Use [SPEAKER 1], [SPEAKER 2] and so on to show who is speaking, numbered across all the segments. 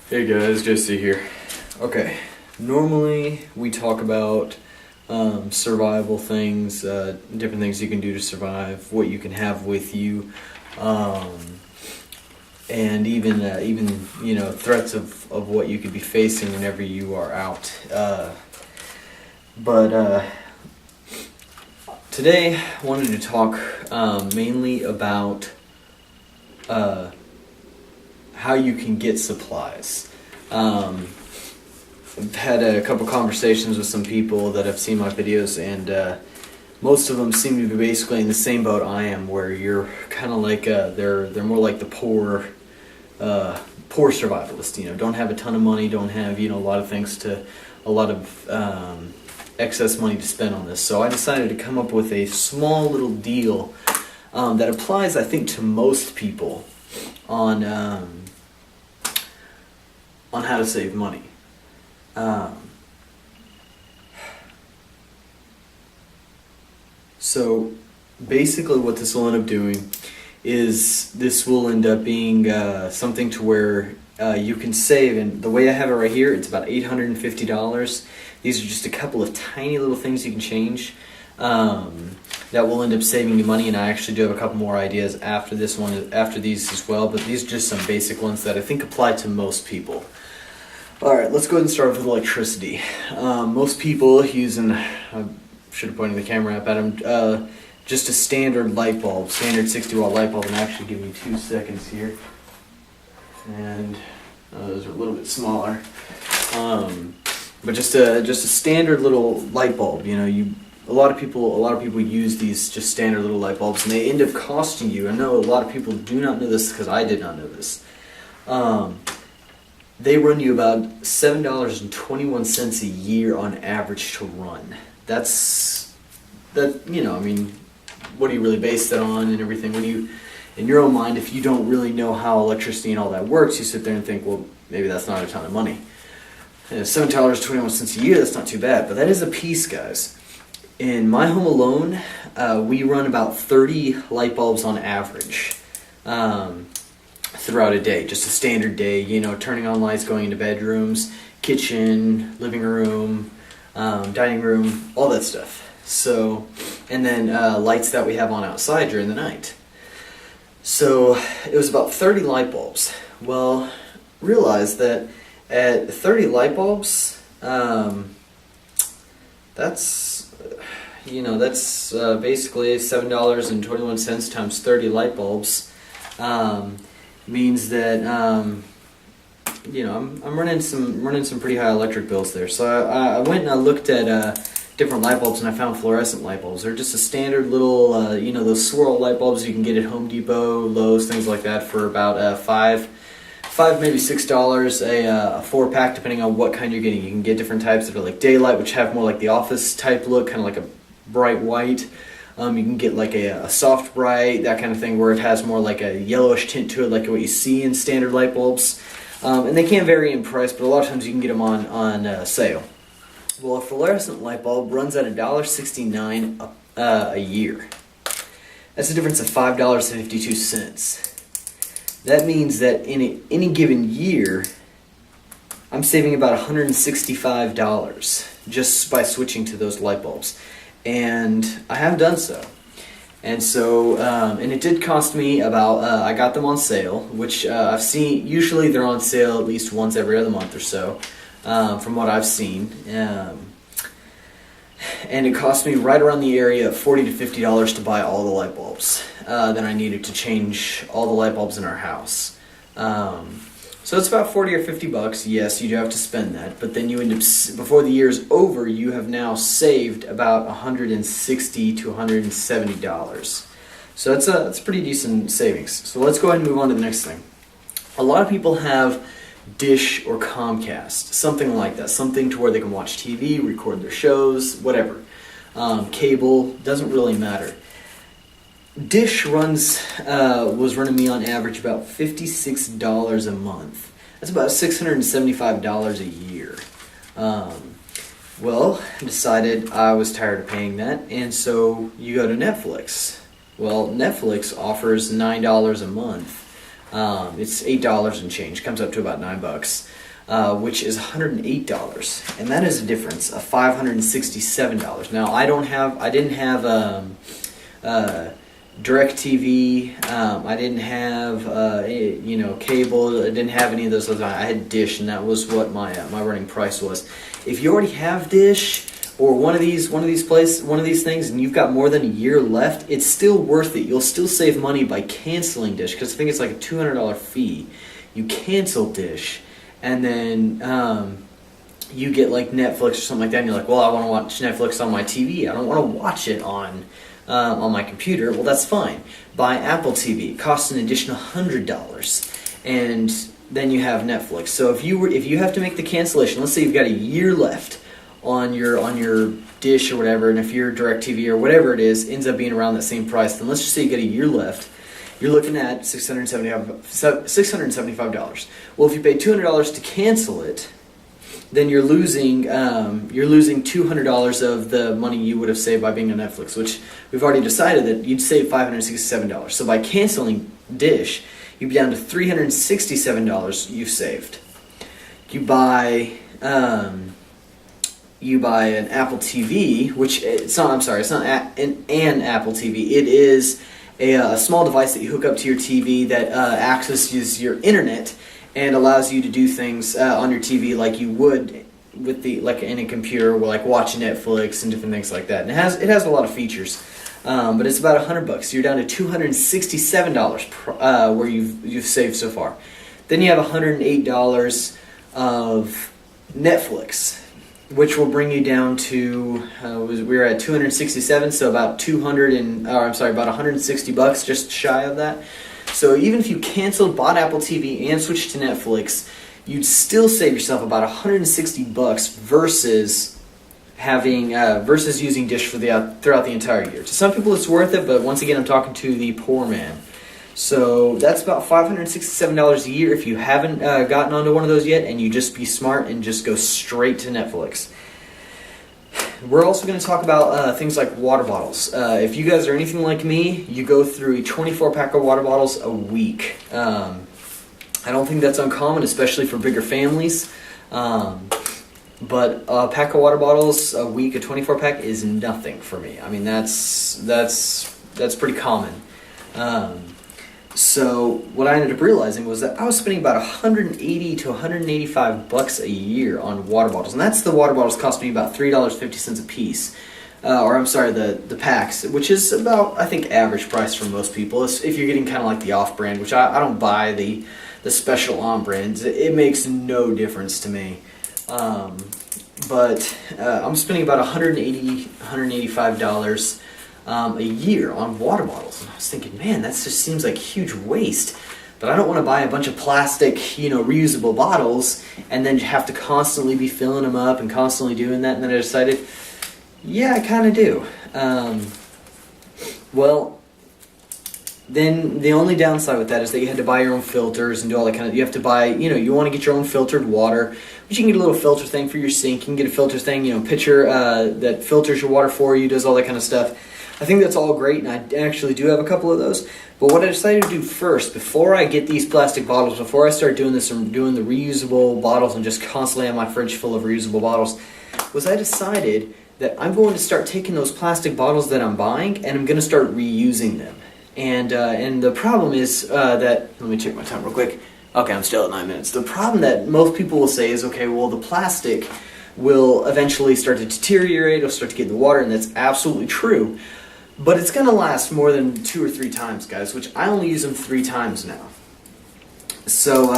[SPEAKER 1] Hey guys, Jesse here. Okay, normally we talk about survival things, different things you can do to survive, what you can have with you, um, and even threats of what you could be facing whenever you are out. But today I wanted to talk mainly about how you can get supplies. I've had a couple conversations with some people that have seen my videos, and most of them seem to be basically in the same boat I am, where you're kind of like they're more like the poor survivalist. Don't have a ton of money, don't have a lot of excess money to spend on this. So I decided to come up with a small little deal that applies, I think, to most people on how to save money. So basically what this will end up doing is this will end up being something to where you can save, and the way I have it right here, it's about $850. These are just a couple of tiny little things you can change that will end up saving you money, and I actually do have a couple more ideas after these as well, but these are just some basic ones that I think apply to most people. Alright, let's go ahead and start with electricity. Most people using, I should have pointed the camera up at them, just a standard light bulb, standard 60 watt light bulb, and actually give me 2 seconds here. And those are a little bit smaller. But just a standard little light bulb. A lot of people use these just standard little light bulbs, and they end up costing you. I know a lot of people do not know this because I did not know this. They run you about $7.21 a year on average to run. What do you really base that on and everything? In your own mind, if you don't really know how electricity and all that works, you sit there and think, well, maybe that's not a ton of money. And $7.21 a year, that's not too bad, but that is a piece, guys. In my home alone, we run about 30 light bulbs on average throughout a day, just a standard day, turning on lights, going into bedrooms, kitchen, living room, dining room, all that stuff. So, and then lights that we have on outside during the night. So it was about 30 light bulbs. Well, realize that at 30 light bulbs, that's basically $7.21 times 30 light bulbs. Means that I'm running some pretty high electric bills there. So I went and I looked at different light bulbs, and I found fluorescent light bulbs. They're just a standard little those swirl light bulbs you can get at Home Depot, Lowe's, things like that, for about $5, maybe $6 a 4-pack, depending on what kind you're getting. You can get different types that are like daylight, which have more like the office type look, kind of like a bright white. You can get like a soft bright, that kind of thing, where it has more like a yellowish tint to it, like what you see in standard light bulbs. And they can vary in price, but a lot of times you can get them on sale. Well, a fluorescent light bulb runs at $1.69 a year. That's a difference of $5.52. That means that in any given year, I'm saving about $165 just by switching to those light bulbs. And I have done so. And so, and it did cost me about, I got them on sale, which I've seen, usually they're on sale at least once every other month or so, from what I've seen. And it cost me right around the area of $40 to $50 to buy all the light bulbs that I needed to change all the light bulbs in our house. So it's about $40 or $50. Yes, you do have to spend that, but then you end up, before the year's over, you have now saved about $160 to $170. So that's a pretty decent savings. So let's go ahead and move on to the next thing. A lot of people have Dish or Comcast, something like that, something to where they can watch TV, record their shows, whatever. Cable, doesn't really matter. Dish was running me on average about $56 a month. That's about $675 a year. Well, I decided I was tired of paying that, and so you go to Netflix. Well, Netflix offers $9 a month It's $8 and change, comes up to about $9, which is $108, and that is a difference of $567. Now I didn't have DirecTV, I didn't have cable, I didn't have any of those. I had Dish, and that was what my running price was. If you already have Dish or one of these things, and you've got more than a year left, it's still worth it. You'll still save money by canceling Dish, because I think it's like a $200 fee. You cancel Dish, and then you get like Netflix or something like that, and you're like, well, I want to watch Netflix on my TV. I don't want to watch it on my computer. Well, that's fine. Buy Apple TV. It costs an additional $100, and then you have Netflix. So if you have to make the cancellation, let's say you've got a year left on your Dish or whatever, and if your DirecTV or whatever it is ends up being around that same price, then let's just say you get a year left. You're looking at $675. Well, if you pay $200 to cancel it, then you're losing $200 of the money you would have saved by being on Netflix, which we've already decided that you'd save $567. So by canceling Dish, you'd be down to $367 you've saved. You buy an Apple TV, which it's not an Apple TV. It is a small device that you hook up to your TV that accesses your internet and allows you to do things on your TV like you would with like in a computer, like watching Netflix and different things like that. And it has a lot of features, but it's about $100. So you're down to $267 where you've saved so far. Then you have $108 of Netflix, which will bring you down to we were at 267, so about about $160, just shy of that. So even if you bought Apple TV and switched to Netflix, you'd still save yourself about $160 versus using Dish throughout the entire year. To some people, it's worth it, but once again, I'm talking to the poor man. So that's about $567 a year if you haven't gotten onto one of those yet, and you just be smart and just go straight to Netflix. We're also going to talk about things like water bottles. If you guys are anything like me, you go through a 24-pack of water bottles a week. I don't think that's uncommon, especially for bigger families. But a pack of water bottles a week, a 24-pack, is nothing for me. I mean, that's pretty common. So what I ended up realizing was that I was spending about $180 to $185 a year on water bottles, and that's the water bottles cost me about $3.50 a piece, the packs, which is about, I think, average price for most people. If you're getting kind of like the off-brand, which I don't buy the special on-brands, it makes no difference to me. But I'm spending about $180, $185 a year on water bottles, and I was thinking, man, that just seems like huge waste. But I don't want to buy a bunch of plastic, reusable bottles and then have to constantly be filling them up and constantly doing that. And then I decided, yeah, I kind of do. Well, then the only downside with that is that you had to buy your own filters and do all that kind of. You have to buy, you want to get your own filtered water, but you can get a little filter thing for your sink. You can get a filter thing, pitcher that filters your water for you, does all that kind of stuff. I think that's all great, and I actually do have a couple of those. But what I decided to do first, before I get these plastic bottles, before I start doing this and doing the reusable bottles and just constantly have my fridge full of reusable bottles, was I decided that I'm going to start taking those plastic bottles that I'm buying and I'm going to start reusing them. And the problem is that, let me check my time real quick. Okay, I'm still at 9 minutes. The problem that most people will say is, okay, well, the plastic will eventually start to deteriorate, it'll start to get in the water, and that's absolutely true. But it's going to last more than 2 or 3 times, guys, which I only use them 3 times now. So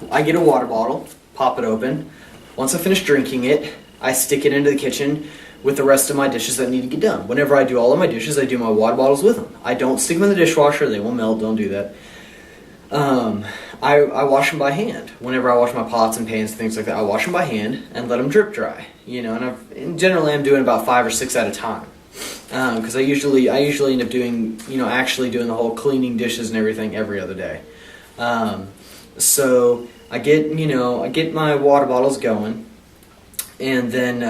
[SPEAKER 1] I get a water bottle, pop it open. Once I finish drinking it, I stick it into the kitchen with the rest of my dishes that need to get done. Whenever I do all of my dishes, I do my water bottles with them. I don't stick them in the dishwasher. They will melt. Don't do that. I wash them by hand. Whenever I wash my pots and pans and things like that, I wash them by hand and let them drip dry. And generally I'm doing about 5 or 6 at a time. Because I usually end up doing, actually doing the whole cleaning dishes and everything every other day. So I get my water bottles going, and then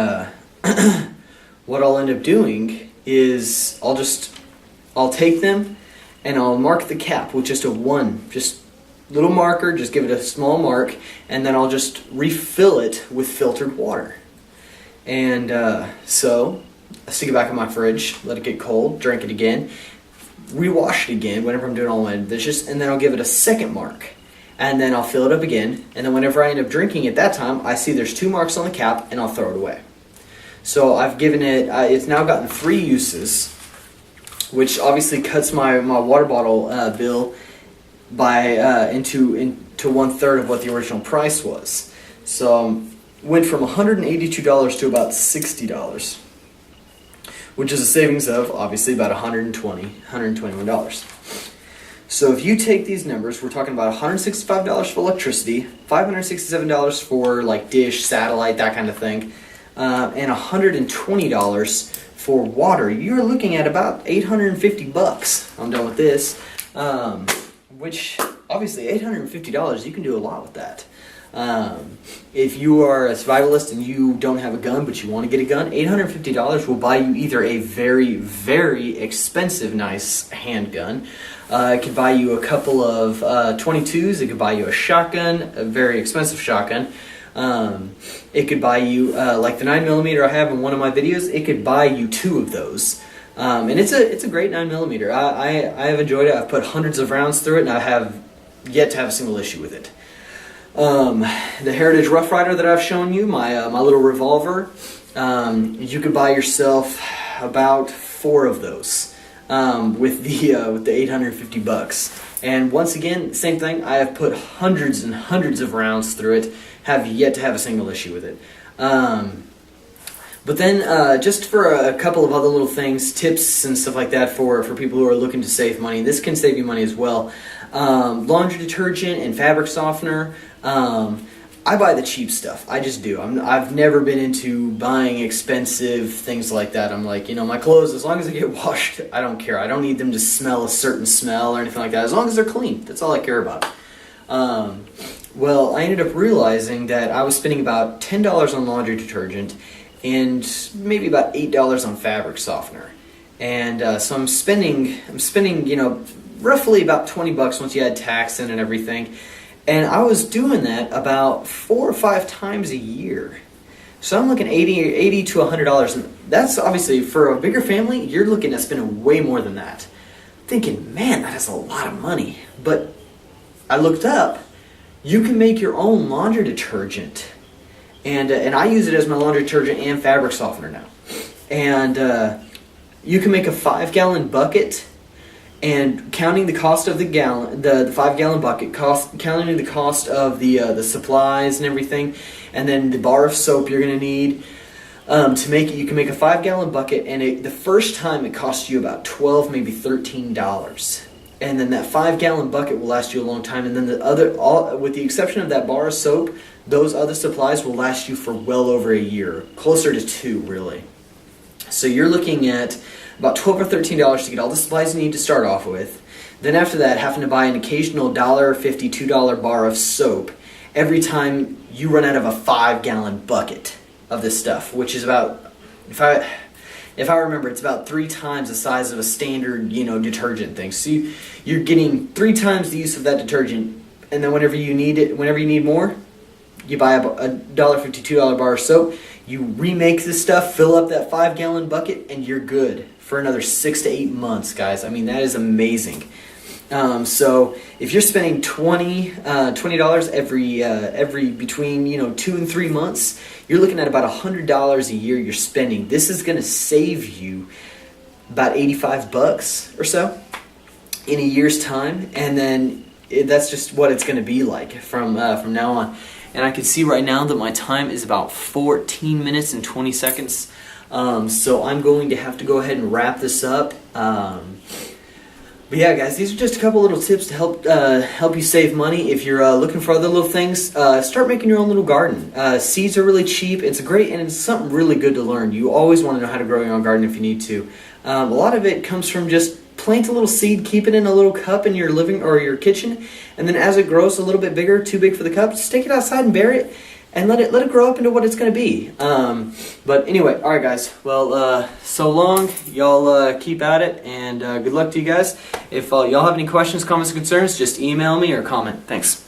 [SPEAKER 1] what I'll end up doing is I'll take them and I'll mark the cap with just little marker, just give it a small mark, and then I'll just refill it with filtered water. And so I stick it back in my fridge, let it get cold, drink it again, rewash it again whenever I'm doing all my dishes, and then I'll give it a second mark. And then I'll fill it up again, and then whenever I end up drinking it that time, I see there's 2 marks on the cap, and I'll throw it away. So I've given it, it's now gotten 3 uses, which obviously cuts my water bottle bill by into 1/3 of what the original price was. So went from $182 to about $60, which is a savings of obviously about $121. So if you take these numbers, we're talking about $165 for electricity, $567 for like dish, satellite, that kind of thing, and $120 for water. You're looking at about $850. I'm done with this, which obviously $850, you can do a lot with that. If you are a survivalist and you don't have a gun but you want to get a gun, $850 will buy you either a very, very expensive, nice handgun. It could buy you a couple of 22s. It could buy you a shotgun, a very expensive shotgun. It could buy you, like the 9mm I have in one of my videos, it could buy you 2 of those. And it's a great 9mm. I have enjoyed it. I've put hundreds of rounds through it, and I have yet to have a single issue with it. The Heritage Rough Rider that I've shown you, my little revolver, you could buy yourself about 4 of those with the $850. And once again, same thing. I have put hundreds and hundreds of rounds through it. Have yet to have a single issue with it. But then just for a couple of other little things, tips and stuff like that for people who are looking to save money. This can save you money as well. Laundry detergent and fabric softener. I buy the cheap stuff. I just do. I've never been into buying expensive things like that. I'm like, my clothes, as long as they get washed, I don't care. I don't need them to smell a certain smell or anything like that. As long as they're clean, that's all I care about. Well, I ended up realizing that I was spending about $10 on laundry detergent and maybe about $8 on fabric softener. And so I'm spending, roughly about $20 once you add tax in and everything. And I was doing that about 4 or 5 times a year. So I'm looking at $80 to $100. And that's obviously, for a bigger family, you're looking at spending way more than that. Thinking, man, that is a lot of money. But I looked up, you can make your own laundry detergent. And I use it as my laundry detergent and fabric softener now. And you can make a 5-gallon bucket. And counting the cost of the 5-gallon bucket, counting the cost of the supplies and everything, and then the bar of soap you're going to need to make it, you can make a 5-gallon bucket, and the first time it costs you about $12, maybe $13. And then that 5-gallon bucket will last you a long time, and then with the exception of that bar of soap, those other supplies will last you for well over a year, closer to 2 really. So you're looking at about $12 or $13 to get all the supplies you need to start off with. Then after that, having to buy an occasional $1.50, $2 bar of soap every time you run out of a 5-gallon bucket of this stuff, which is about, if I remember, it's about 3 times the size of a standard, detergent thing. So you're getting 3 times the use of that detergent, and then whenever you need more, you buy a $1.50, $2 bar of soap. You remake this stuff, fill up that 5-gallon bucket, and you're good for another 6 to 8 months, guys. I mean, that is amazing. So if you're spending $20 every between 2 and 3 months, you're looking at about $100 a year you're spending. This is going to save you about $85 or so in a year's time, and then that's just what it's going to be like from now on. And I can see right now that my time is about 14 minutes and 20 seconds. So I'm going to have to go ahead and wrap this up. But yeah, guys, these are just a couple little tips to help you save money. If you're looking for other little things, start making your own little garden. Seeds are really cheap. It's it's something really good to learn. You always want to know how to grow your own garden if you need to. A lot of it comes from just plant a little seed, keep it in a little cup in your living or your kitchen, and then as it grows a little bit bigger, too big for the cup, just take it outside and bury it. and let it grow up into what it's going to be. But anyway, all right, guys. Well, so long. Y'all keep at it, and good luck to you guys. If y'all have any questions, comments, or concerns, just email me or comment. Thanks.